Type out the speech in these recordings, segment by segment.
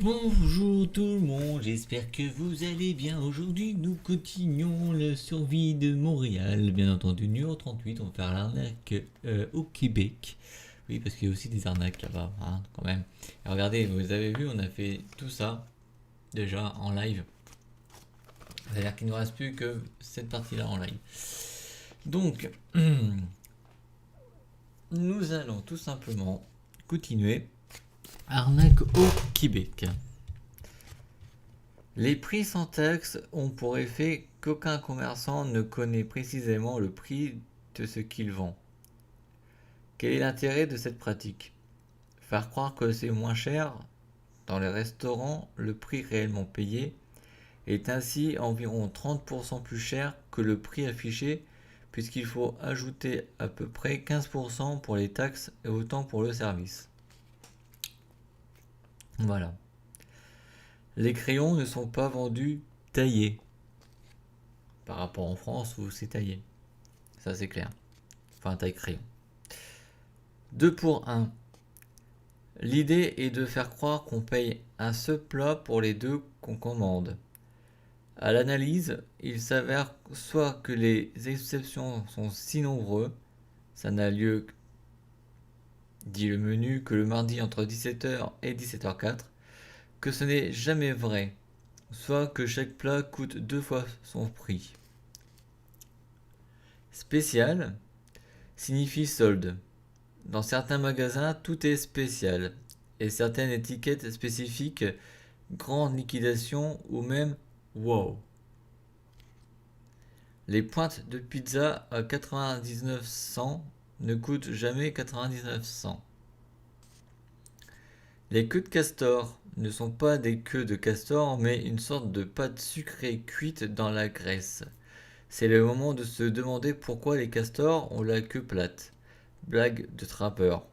Bonjour tout le monde, j'espère que vous allez bien. Aujourd'hui, nous continuons la survie de Montréal. Bien entendu, numéro 38, on va faire l'arnaque au Québec. Oui, parce qu'il y a aussi des arnaques là-bas, hein, quand même. Et regardez, vous avez vu, on a fait tout ça déjà en live. C'est-à-dire qu'il ne nous reste plus que cette partie-là en live. Donc, nous allons tout simplement continuer. Arnaque au Québec. Les prix sans taxe ont pour effet qu'aucun commerçant ne connaît précisément le prix de ce qu'il vend. Quel est l'intérêt de cette pratique? Faire croire que c'est moins cher. Dans les restaurants, le prix réellement payé est ainsi environ 30% plus cher que le prix affiché, puisqu'il faut ajouter à peu près 15% pour les taxes et autant pour le service. Voilà. Les crayons ne sont pas vendus taillés. Par rapport en France où c'est taillé. Ça c'est clair. Enfin taille crayon. 2 pour 1. L'idée est de faire croire qu'on paye un seul plat pour les deux qu'on commande. À l'analyse, il s'avère soit que les exceptions sont si nombreux, ça n'a lieu, dit le menu, que le mardi entre 17h et 17h04, que ce n'est jamais vrai, soit que chaque plat coûte 2 fois son prix. Spécial signifie solde. Dans certains magasins, tout est spécial, et certaines étiquettes spécifiques, grande liquidation ou même wow. Les pointes de pizza à 99 cents ne coûtent jamais 99 cents. Les queues de castor ne sont pas des queues de castor, mais une sorte de pâte sucrée cuite dans la graisse. C'est le moment de se demander pourquoi les castors ont la queue plate. Blague de trappeur.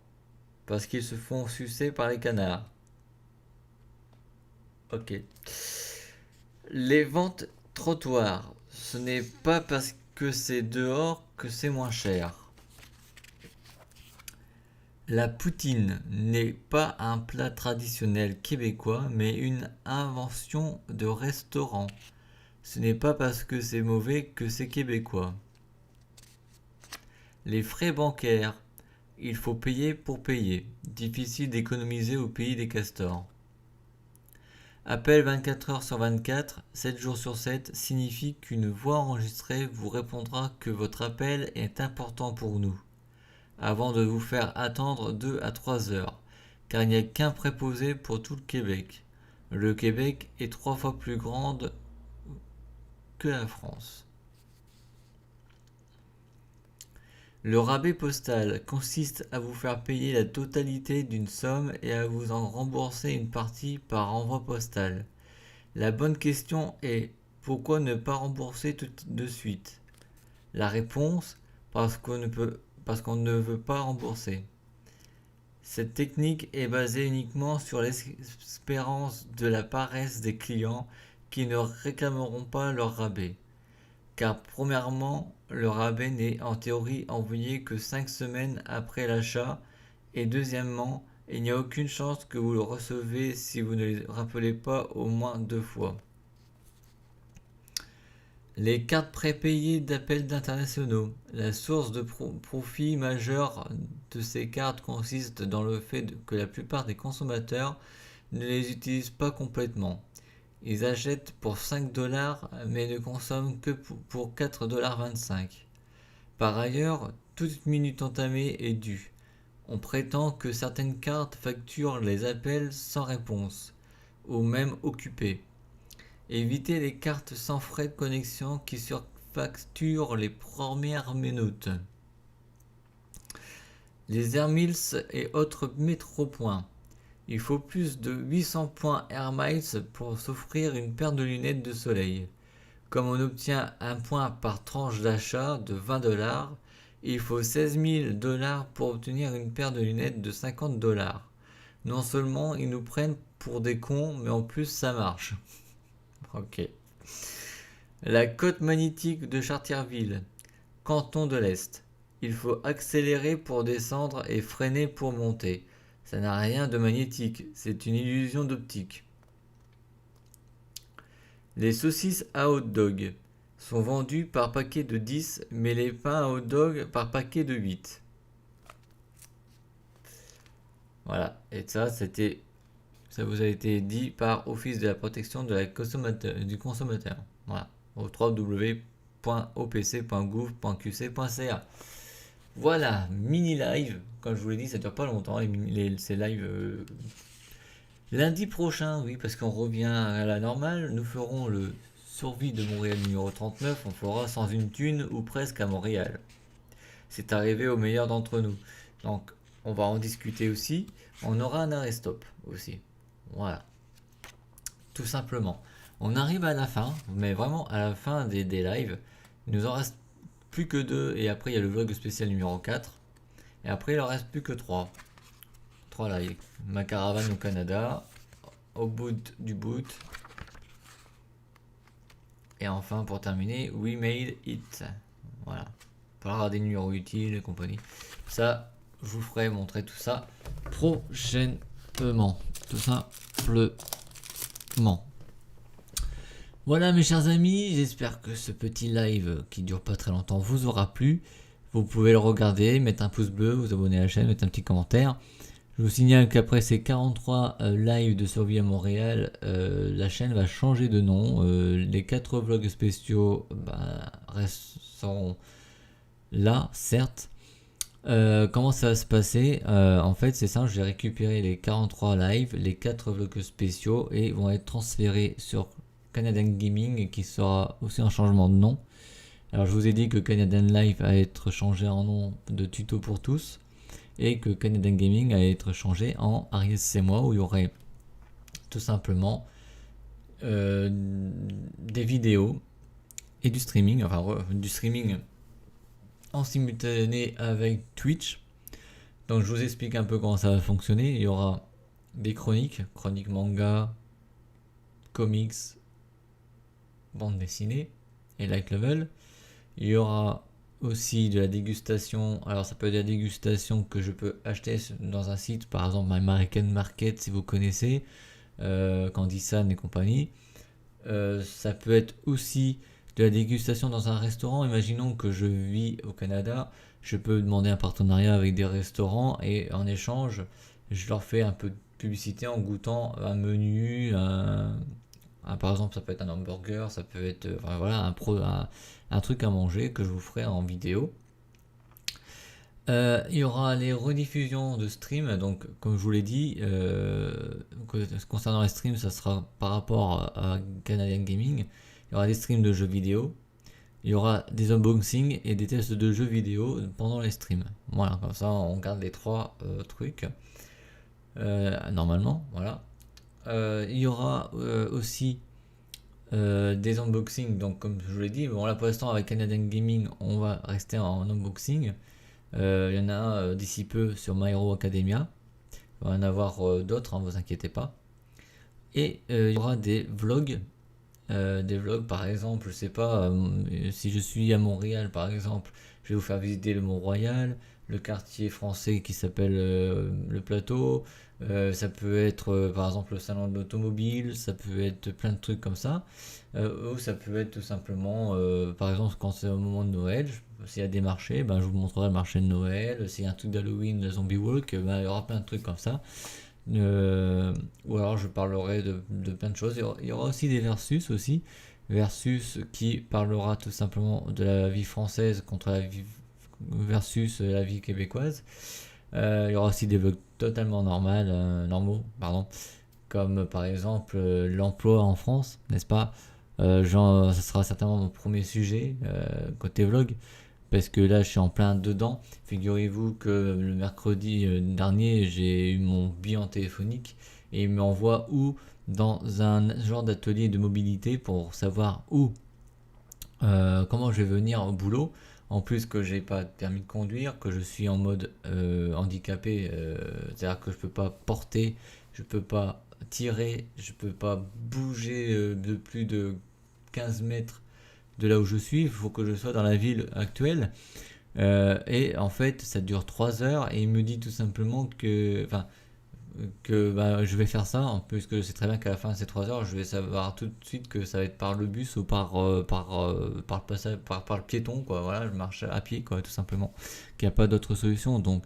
Parce qu'ils se font sucer par les canards. Ok. Les ventes trottoirs, ce n'est pas parce que c'est dehors que c'est moins cher. La poutine n'est pas un plat traditionnel québécois, mais une invention de restaurant. Ce n'est pas parce que c'est mauvais que c'est québécois. Les frais bancaires, il faut payer pour payer. Difficile d'économiser au pays des castors. Appel 24 heures sur 24, 7 jours sur 7 signifie qu'une voix enregistrée vous répondra que votre appel est important pour nous, avant de vous faire attendre 2 à 3 heures, car il n'y a qu'un préposé pour tout le Québec. Le Québec est 3 fois plus grande que la France. Le rabais postal consiste à vous faire payer la totalité d'une somme et à vous en rembourser une partie par envoi postal. La bonne question est: pourquoi ne pas rembourser tout de suite? La réponse: parce qu'on ne veut pas rembourser. Cette technique est basée uniquement sur l'espérance de la paresse des clients qui ne réclameront pas leur rabais. Car premièrement, le rabais n'est en théorie envoyé que 5 semaines après l'achat, et deuxièmement, il n'y a aucune chance que vous le recevez si vous ne les rappelez pas au moins 2 fois. Les cartes prépayées d'appels internationaux. La source de profit majeure de ces cartes consiste dans le fait que la plupart des consommateurs ne les utilisent pas complètement. Ils achètent pour 5$ mais ne consomment que pour 4,25$. Par ailleurs, toute minute entamée est due. On prétend que certaines cartes facturent les appels sans réponse, ou même occupés. Évitez les cartes sans frais de connexion qui surfacturent les premières minutes. Les Air Miles et autres métropoints. Il faut plus de 800 points Air Miles pour s'offrir une paire de lunettes de soleil. Comme on obtient un point par tranche d'achat de 20$, il faut 16 000$ pour obtenir une paire de lunettes de 50$. Non seulement ils nous prennent pour des cons, mais en plus ça marche. Ok. La côte magnétique de Charterville, canton de l'Est. Il faut accélérer pour descendre et freiner pour monter. Ça n'a rien de magnétique, c'est une illusion d'optique. Les saucisses à hot dog sont vendues par paquet de 10, mais les pains à hot dog par paquet de 8. Voilà, et ça vous a été dit par Office de la protection de la du consommateur. Voilà, au www.opc.gouv.qc.ca. Voilà, mini live. Comme je vous l'ai dit, ça dure pas longtemps, ces lives. Lundi prochain, oui, parce qu'on revient à la normale, nous ferons le survie de Montréal numéro 39. On fera sans une thune ou presque à Montréal. C'est arrivé aux meilleurs d'entre nous. Donc, on va en discuter aussi. On aura un arrêt stop aussi. Voilà. Tout simplement. On arrive à la fin, mais vraiment à la fin des lives. Il nous en reste plus que 2 et après il y a le vlog spécial numéro 4. Et après il en reste plus que 3. 3 lives. Ma caravane au Canada, au bout du boot. Et enfin pour terminer, we made it. Voilà. On parlera des numéros utiles et compagnie. Ça, je vous ferai montrer tout ça prochainement. Tout simplement. Voilà mes chers amis, j'espère que ce petit live qui dure pas très longtemps vous aura plu. Vous pouvez le regarder, mettre un pouce bleu, vous abonner à la chaîne, mettre un petit commentaire. Je vous signale qu'après ces 43 lives de survie à Montréal, la chaîne va changer de nom. Les 4 vlogs spéciaux resteront là, certes. Comment ça va se passer? En fait, c'est simple, j'ai récupéré les 43 lives, les 4 vlogs spéciaux et vont être transférés sur Canadian Gaming qui sera aussi un changement de nom. Alors je vous ai dit que Canadian Life va être changé en nom de Tuto pour tous et que Canadian Gaming va être changé en Ariès c'est moi, où il y aurait tout simplement des vidéos et du streaming, du streaming en simultané avec Twitch. Donc je vous explique un peu comment ça va fonctionner. Il y aura des chroniques manga, comics, bande dessinée et light level. Il y aura aussi de la dégustation. Alors ça peut être de la dégustation que je peux acheter dans un site, par exemple My American Market si vous connaissez, Candysan et compagnie. Ça peut être aussi de la dégustation dans un restaurant. Imaginons que je vis au Canada, je peux demander un partenariat avec des restaurants et en échange, je leur fais un peu de publicité en goûtant un menu, par exemple, ça peut être un hamburger, ça peut être un truc à manger que je vous ferai en vidéo. Il y aura les rediffusions de streams, donc comme je vous l'ai dit, concernant les streams, ça sera par rapport à Canadian Gaming. Il y aura des streams de jeux vidéo, il y aura des unboxings et des tests de jeux vidéo pendant les streams. Voilà, comme ça on garde les 3 trucs normalement. Voilà. Il y aura aussi des unboxings, donc comme je vous l'ai dit, bon là pour l'instant avec Canadian Gaming on va rester en unboxing. Il y en a un d'ici peu sur My Hero Academia. Il va y en avoir d'autres, ne vous inquiétez pas. Et il y aura des vlogs. Par exemple, je sais pas, si je suis à Montréal par exemple, je vais vous faire visiter le Mont-Royal, le quartier français qui s'appelle le Plateau. Ça peut être par exemple le salon de l'automobile, ça peut être plein de trucs comme ça. Ou ça peut être tout simplement, par exemple quand c'est au moment de Noël, s'il y a des marchés, je vous montrerai le marché de Noël. S'il y a un truc d'Halloween, le Zombie Walk, il y aura plein de trucs comme ça. Ou alors je parlerai de plein de choses. Il y aura aussi des versus aussi. Versus qui parlera tout simplement de la vie française contre la vie versus la vie québécoise. Il y aura aussi des vlogs totalement normaux, comme par exemple l'emploi en France, n'est-ce pas? Ça sera certainement mon premier sujet côté vlog, parce que là je suis en plein dedans. Figurez-vous que le mercredi dernier j'ai eu mon bilan téléphonique et il m'envoie dans un genre d'atelier de mobilité pour savoir comment je vais venir au boulot. En plus que j'ai pas de permis de conduire, que je suis en mode handicapé, c'est-à-dire que je peux pas porter, je peux pas tirer, je peux pas bouger de plus de 15 mètres de là où je suis. Il faut que je sois dans la ville actuelle. Et en fait, ça dure 3 heures et il me dit tout simplement que, que je vais faire ça, puisque je sais très bien qu'à la fin de ces 3 heures, je vais savoir tout de suite que ça va être par le bus ou par le passage, par le piéton, quoi. Voilà, je marche à pied, quoi, tout simplement. Qu'il n'y a pas d'autre solution. Donc,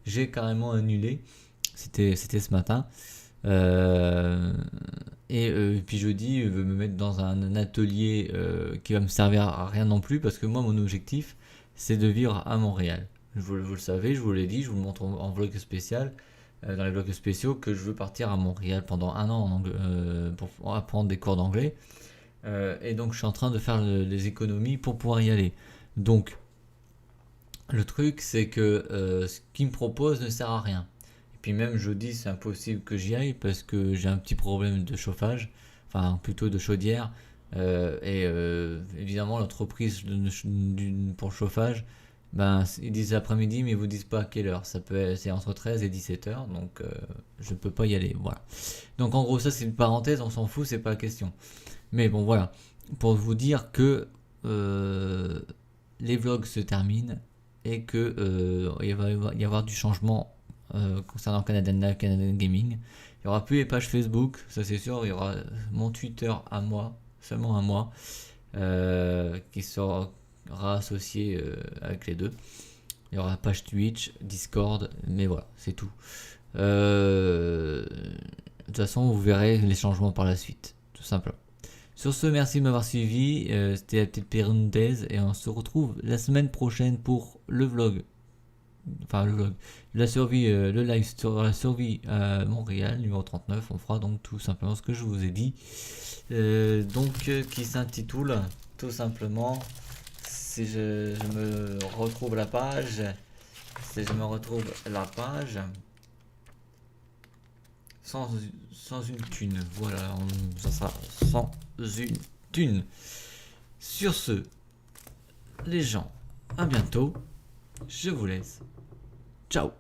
j'ai carrément annulé. C'était ce matin. Euh, et puis jeudi, je veux me mettre dans un atelier qui va me servir à rien non plus, parce que moi, mon objectif, c'est de vivre à Montréal. Vous le savez, je vous l'ai dit, je vous le montre en vlog spécial, dans les vlogs spéciaux, que je veux partir à Montréal pendant un an pour apprendre des cours d'anglais. Et donc, je suis en train de faire les économies pour pouvoir y aller. Donc, le truc, c'est que ce qu'il me propose ne sert à rien. Et puis même jeudi, c'est impossible que j'y aille parce que j'ai un petit problème de chauffage, enfin plutôt de chaudière. Évidemment, l'entreprise pour le chauffage, ils disent l'après-midi, mais ils vous disent pas à quelle heure. C'est entre 13 et 17 heures, donc je ne peux pas y aller. Voilà. Donc en gros, ça c'est une parenthèse, on s'en fout, c'est pas la question. Mais bon, voilà. Pour vous dire que euh, les vlogs se terminent et que il va y avoir du changement concernant Canadian Live, Canadian Gaming. Il n'y aura plus les pages Facebook, ça c'est sûr. Il y aura mon Twitter à moi, seulement à moi, qui sera associé avec les deux. Il y aura page Twitch, Discord, mais voilà, c'est tout. De toute façon, vous verrez les changements par la suite, tout simplement. Sur ce, merci de m'avoir suivi. C'était la petite parenthèse et on se retrouve la semaine prochaine pour le vlog. Enfin, le vlog. La survie, le live sur la survie à Montréal, numéro 39. On fera donc tout simplement ce que je vous ai dit. Qui s'intitule tout simplement, si je me retrouve la page, sans une thune. Voilà, ça sera sans une thune. Sur ce, les gens, à bientôt. Je vous laisse. Ciao.